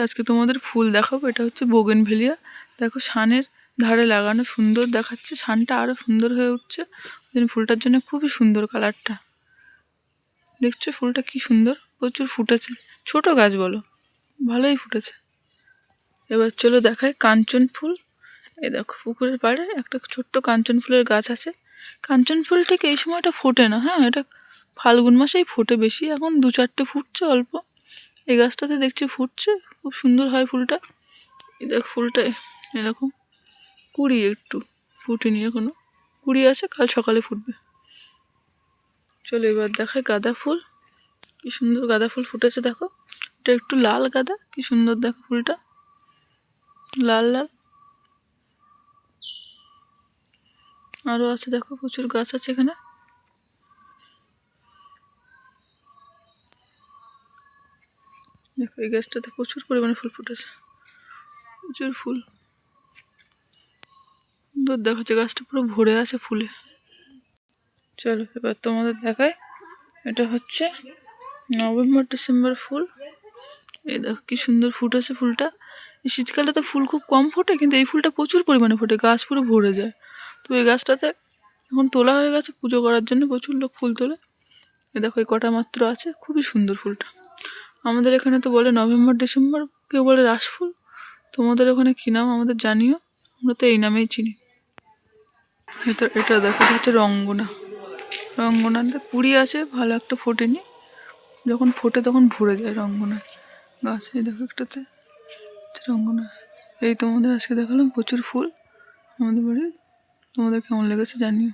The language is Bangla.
আজকে তোমাদের ফুল দেখাবো। এটা হচ্ছে বোগেনভেলিয়া। দেখো শানের ধারে লাগানো, সুন্দর দেখাচ্ছে, শানটা আরো সুন্দর হয়ে উঠছে। ফুলটার জন্য খুবই সুন্দর কালারটা। দেখছো ফুলটা কি সুন্দর, প্রচুর ফুটেছে। ছোট গাছ বলো, ভালোই ফুটেছে। এবার চলো দেখায় কাঞ্চন ফুল। এই দেখো পুকুরের পাড়ে একটা ছোট্ট কাঞ্চন ফুলের গাছ আছে। কাঞ্চন ফুল ঠিক এই সময়টা ফোটে না, হ্যাঁ এটা ফাল্গুন মাসেই ফোটে বেশি। এখন 2-4টে ফুটছে অল্প। এই গাছটাতে দেখছি ফুটছে, খুব সুন্দর হয় ফুলটা। এই দেখ ফুলটা এরকম কুড়ি, একটু ফুটেনি এখনো, কুড়ি আছে, কাল সকালে ফুটবে। চলো এবার দেখায় গাঁদা ফুল। কি সুন্দর গাঁদা ফুল ফুটেছে দেখো। এটা একটু লাল গাঁদা, কি সুন্দর দেখো ফুলটা, লাল লাল। আরও আছে দেখো, প্রচুর গাছ আছে এখানে। দেখো এই গাছটাতে প্রচুর পরিমাণে ফুল ফুটেছে, প্রচুর ফুল। সুন্দর দেখাচ্ছে, গাছটা পুরো ভরে আছে ফুলে। চলো এবার তোমাদের দেখায়, এটা হচ্ছে নভেম্বর ডিসেম্বর ফুল। এই দেখো কি সুন্দর ফুটেছে ফুলটা। এই শীতকালে তো ফুল খুব কম ফোটে, কিন্তু এই ফুলটা প্রচুর পরিমাণে ফোটে, গাছ পুরো ভরে যায়। তো এই গাছটাতে এখন তোলা হয়ে গেছে, পুজো করার জন্য প্রচুর লোক ফুল তোলে। এই দেখো এই কটা মাত্র আছে, খুবই সুন্দর ফুলটা। আমাদের এখানে তো বলে নভেম্বর ডিসেম্বর, কেউ বলে রাস ফুল। তোমাদের ওখানে কী নাম আমাদের জানিও, আমরা তো এই নামেই চিনি। এটা দেখো হচ্ছে রঙ্গনা। রঙ্গনাতে কুড়ি আছে, ভালো একটা ফোটেনি। যখন ফোটে তখন ভরে যায় রঙ্গনার গাছ। এই দেখো একটাতে রঙ্গনা। এই তোমাদের আজকে দেখালাম প্রচুর ফুল আমাদের বাড়ির। তোমাদের কেমন লেগেছে জানিও।